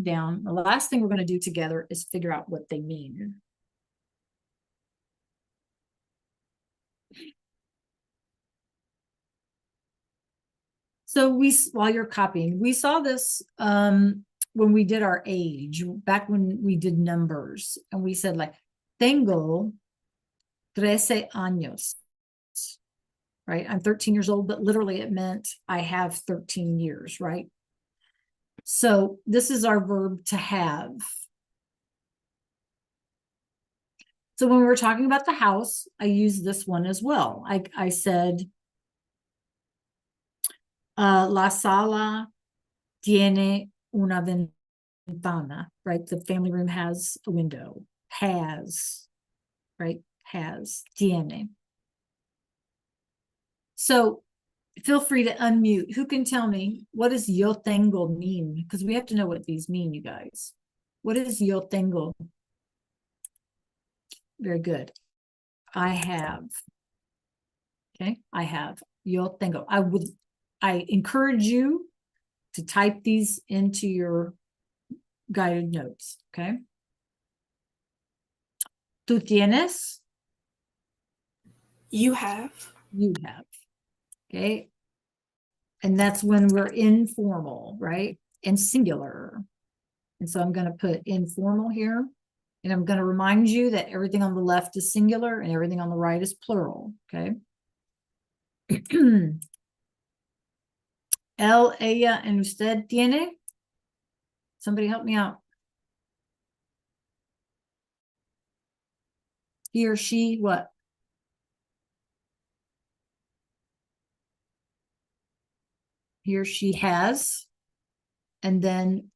down. The last thing we're going to do together is figure out what they mean. So while you're copying, we saw this when we did our age, back when we did numbers, and we said like, tengo 13 años, right? I'm 13 years old, but literally it meant I have 13 years, right? So this is our verb to have. So when we were talking about the house, I used this one as well. I said, la sala tiene una ventana, right? The family room has a window. Has, right? Has, tiene. So feel free to unmute. Who can tell me, what does yo tengo mean? Because we have to know what these mean, you guys. What is yo tengo? Very good. I have. Okay, I have. Yo tengo. I encourage you to type these into your guided notes, okay? Tú tienes. You have. You have. Okay. And that's when we're informal, right? And singular. And so I'm going to put informal here. And I'm going to remind you that everything on the left is singular and everything on the right is plural. Okay. Él, ella, and usted tiene. Somebody help me out. He or she, what? He or she has. And then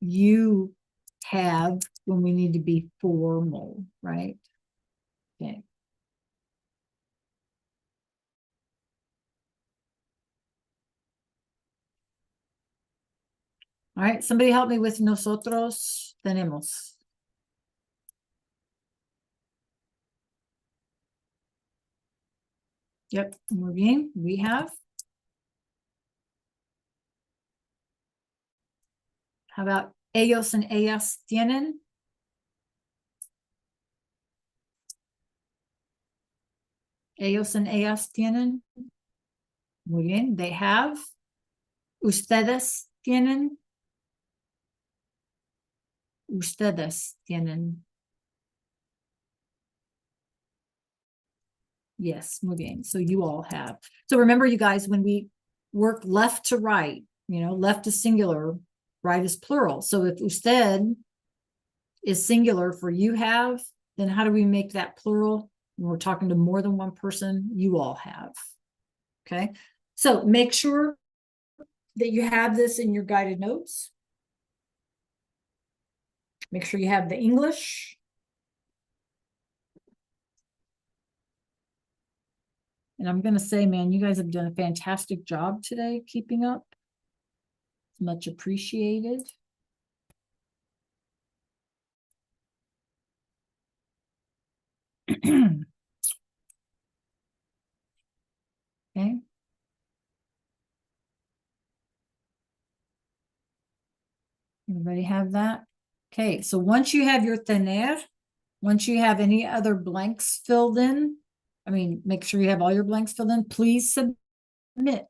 you have when we need to be formal, right? Okay. All right, somebody help me with nosotros tenemos. Yep, muy bien, we have. How about ellos and ellas tienen? Ellos and ellas tienen. Muy bien, they have. Ustedes tienen. Ustedes tienen. Yes, muy bien. So you all have. So remember, you guys, when we work left to right, left is singular, right is plural. So if usted is singular for you have, then how do we make that plural? When we're talking to more than one person, you all have. Okay. So make sure that you have this in your guided notes. Make sure you have the English. And I'm going to say, man, you guys have done a fantastic job today keeping up. It's much appreciated. Okay. Everybody have that? Okay, so once you have your tener, once you have any other blanks filled in, make sure you have all your blanks filled in, please submit.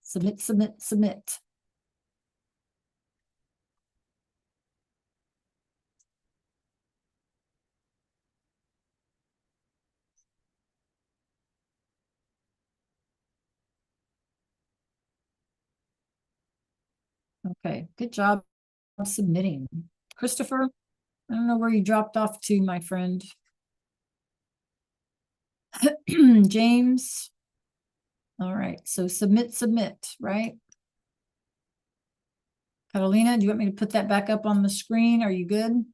Submit, submit, submit. Okay, good job submitting. Christopher, I don't know where you dropped off to, my friend. James. All right, so submit, submit, right? Catalina, do you want me to put that back up on the screen? Are you good?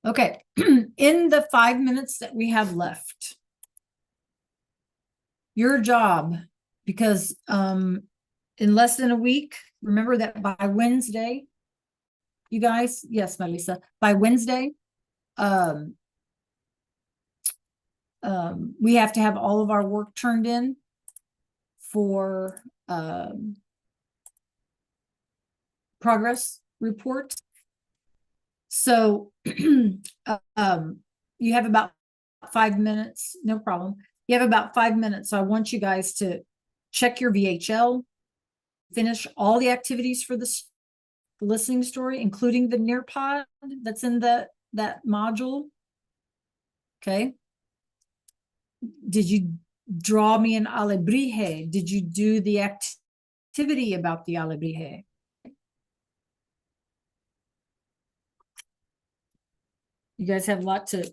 Okay, in the 5 minutes that we have left, your job, because in less than a week, remember that by Wednesday, you guys, yes, Melissa, by Wednesday, we have to have all of our work turned in for progress report. So you have about 5 minutes, no problem. You have about 5 minutes. So I want you guys to check your VHL, finish all the activities for this listening story, including the Nearpod that's in that module. Okay. Did you draw me an alebrije? Did you do the activity about the alebrije? You guys have a lot to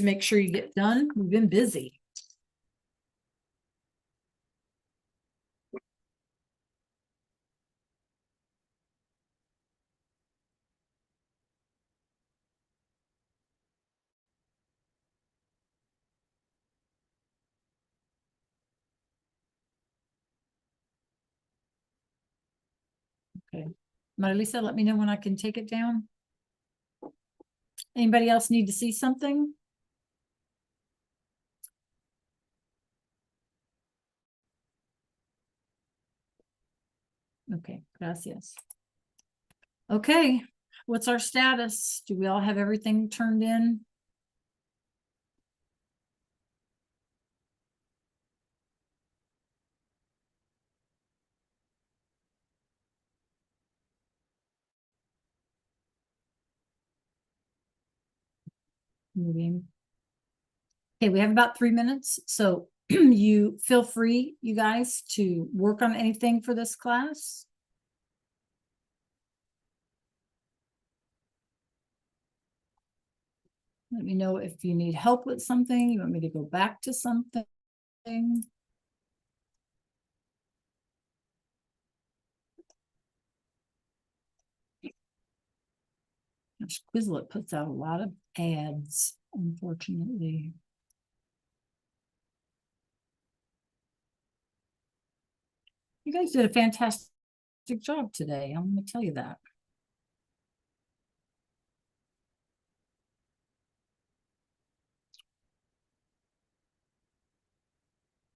make sure you get done. We've been busy. Okay. Marilisa, let me know when I can take it down. Anybody else need to see something? Okay, gracias. Okay, what's our status? Do we all have everything turned in? Moving. Okay, we have about 3 minutes, so you feel free, you guys, to work on anything for this class. Let me know if you need help with something, you want me to go back to something. Gosh, Quizlet puts out a lot of ads, unfortunately. You guys did a fantastic job today. I'm going to tell you that.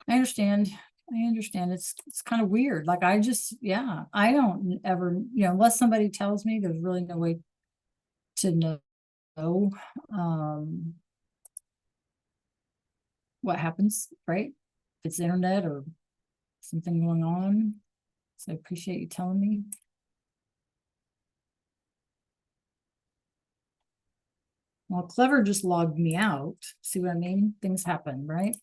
I understand. I understand. It's kind of weird. Like I just, yeah, I don't ever, unless somebody tells me, there's really no way to know what happens, right? If it's the internet or something going on. So I appreciate you telling me. Well, Clever just logged me out. See what I mean? Things happen, right?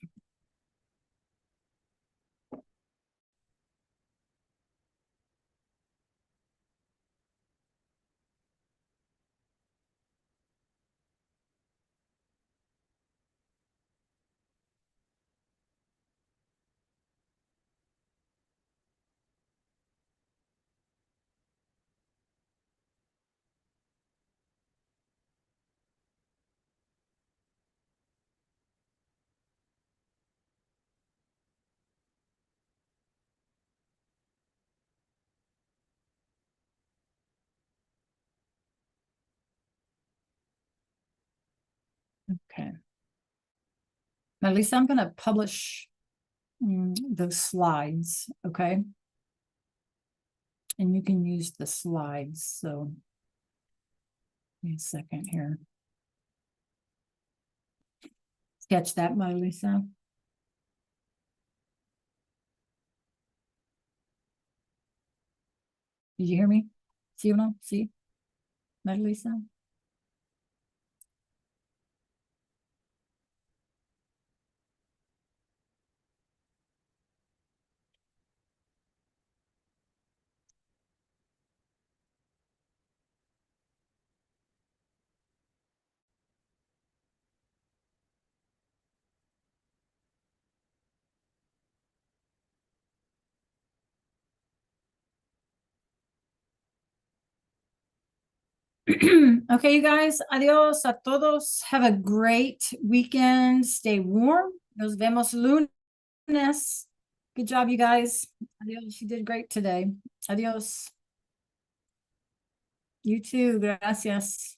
Okay. Now, Lisa, I'm going to publish those slides, okay? And you can use the slides. So, wait a second here. Catch that, Lisa. Did you hear me? See what I see? Lisa? Okay, you guys, adios a todos. Have a great weekend. Stay warm. Nos vemos lunes. Goodness. Good job, you guys. Adios. You did great today. Adios. You too. Gracias.